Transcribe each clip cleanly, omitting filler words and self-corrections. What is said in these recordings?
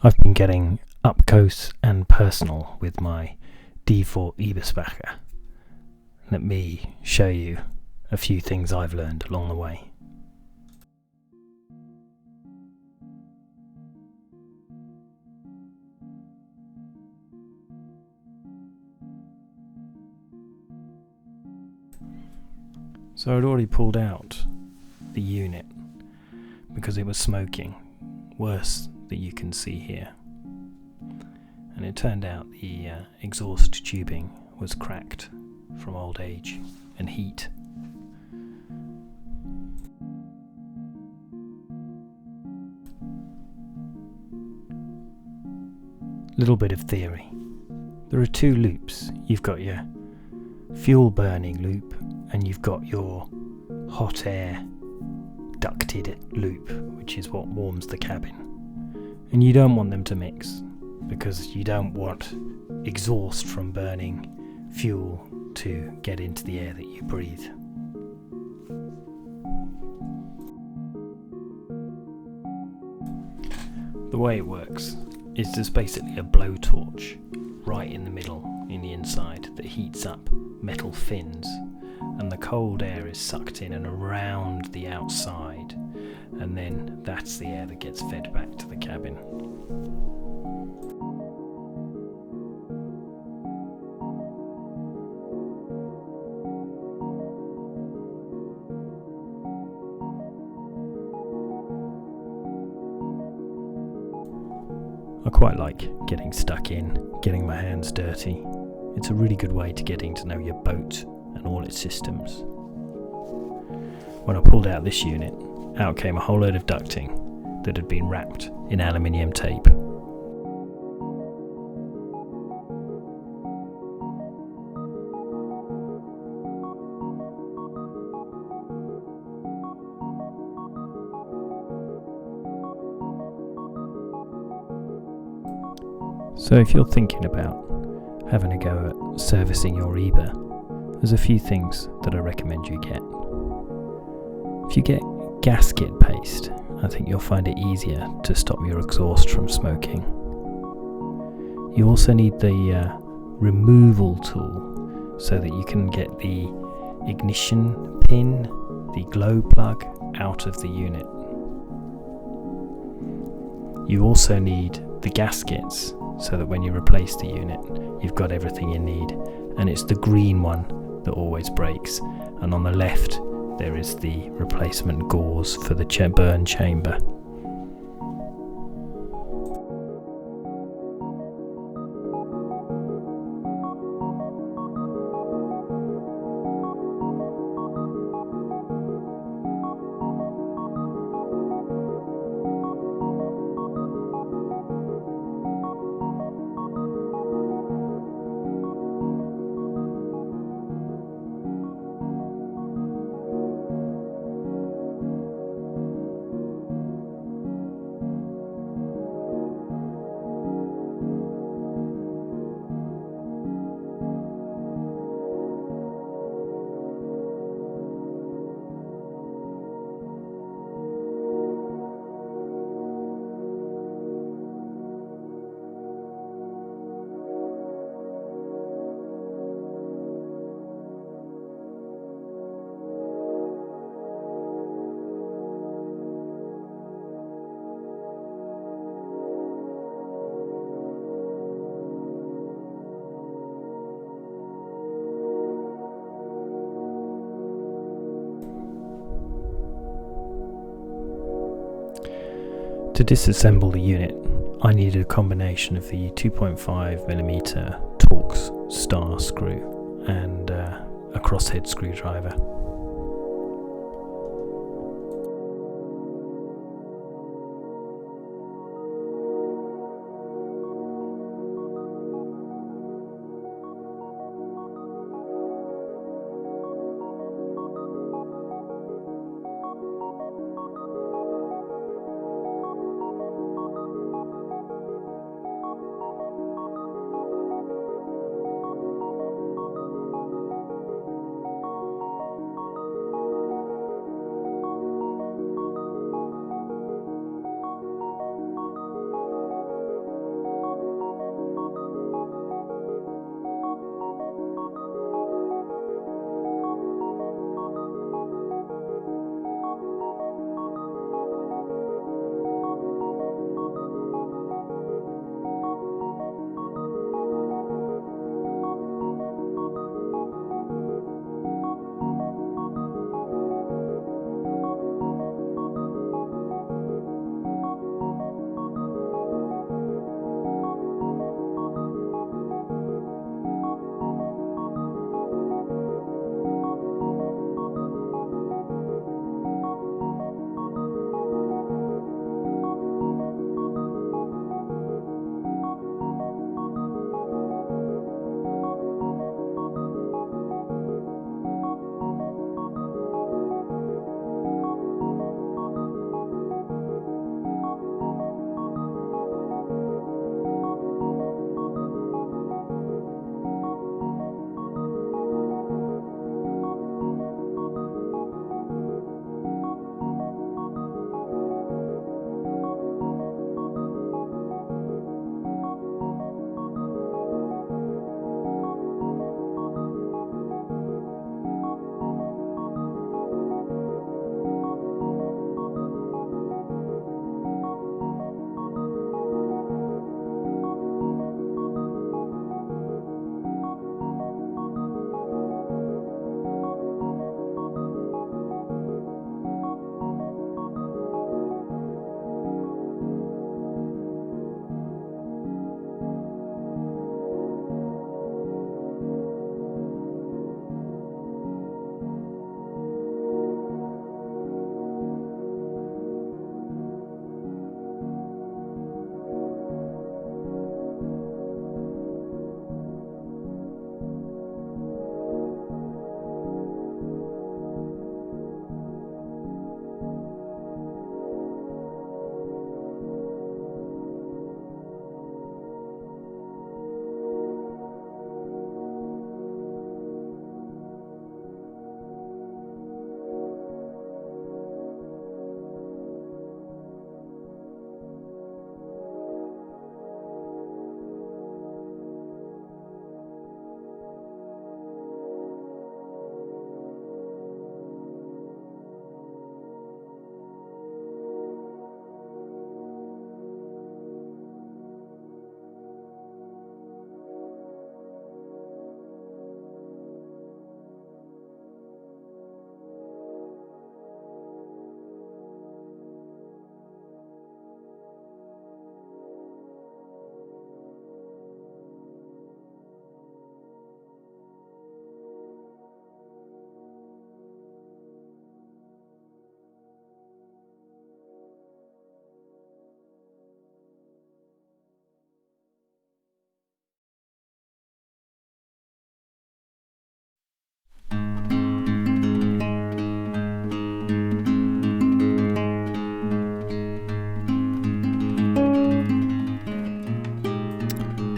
I've been getting up close and personal with my D4 Airtronic. Let me show you a few things I've learned along the way. So I'd already pulled out the unit because it was smoking, worse that you can see here. And it turned out the exhaust tubing was cracked from old age and heat. Little bit of theory. There are two loops. You've got your fuel burning loop and you've got your hot air ducted loop, which is what warms the cabin. And you don't want them to mix because you don't want exhaust from burning fuel to get into the air that you breathe. The way it works is there's basically a blowtorch right in the middle, in the inside, that heats up metal fins, and the cold air is sucked in and around the outside, and then that's the air that gets fed back to the cabin. I quite like getting stuck in, getting my hands dirty. It's a really good way to getting to know your boat and all its systems. When I pulled out this unit, out came a whole load of ducting that had been wrapped in aluminium tape. So if you're thinking about having a go at servicing your Eber, there's a few things that I recommend you get. If you get gasket paste, I think you'll find it easier to stop your exhaust from smoking. You also need the removal tool so that you can get the ignition pin, the glow plug, out of the unit. You also need the gaskets so that when you replace the unit, you've got everything you need. And it's the green one that always breaks. And on the left, there is the replacement gauze for the burn chamber. To disassemble the unit, I needed a combination of the 2.5mm Torx star screw and a crosshead screwdriver.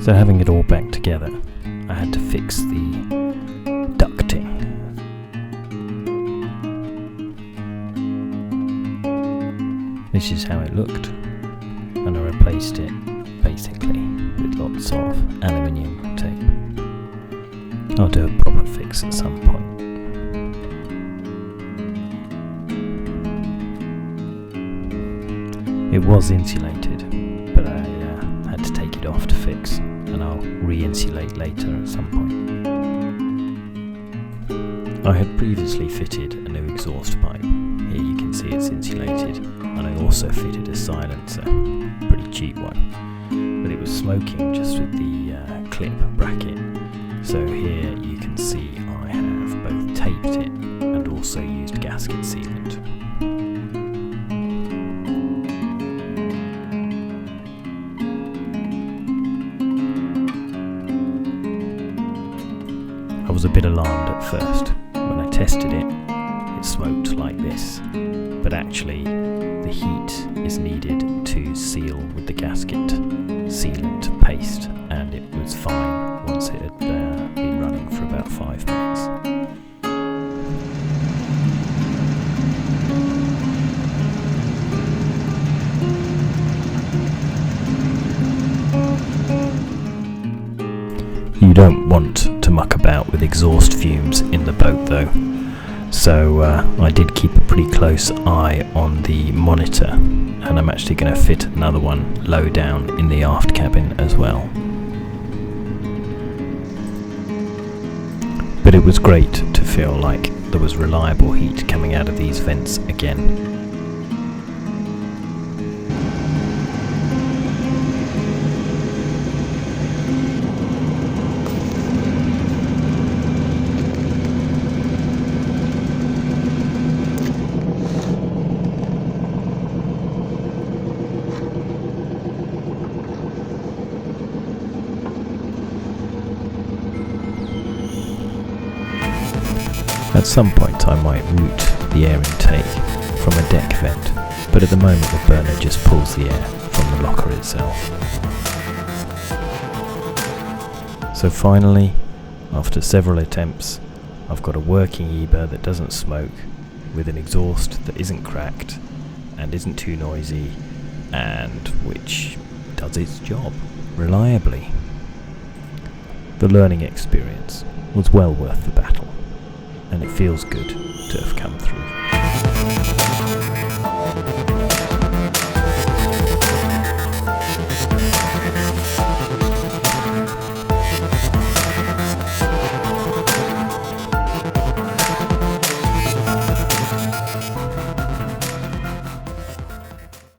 So having it all back together, I had to fix the ducting. This is how it looked, and I replaced it basically with lots of aluminium tape. I'll do a proper fix at some point. It was insulated, but I had to take it off to fix, and I'll re-insulate later at some point. I had previously fitted a new exhaust pipe. Here you can see it's insulated, and I also fitted a silencer, pretty cheap one, but it was smoking just with the clip bracket. So here you can see I have both taped it and also used gasket sealant. I was a bit alarmed at first. When I tested it, it smoked like this, but actually the heat is needed to seal with the gasket sealant paste, and it was fine once it had been running for about 5 minutes. You don't want to muck about with exhaust fumes in the boat though, so I did keep a pretty close eye on the monitor, and I'm actually going to fit another one low down in the aft cabin as well. But it was great to feel like there was reliable heat coming out of these vents again. At some point I might route the air intake from a deck vent, but at the moment the burner just pulls the air from the locker itself. So finally, after several attempts, I've got a working Eber that doesn't smoke, with an exhaust that isn't cracked and isn't too noisy, and which does its job reliably. The learning experience was well worth the battle, and it feels good to have come through.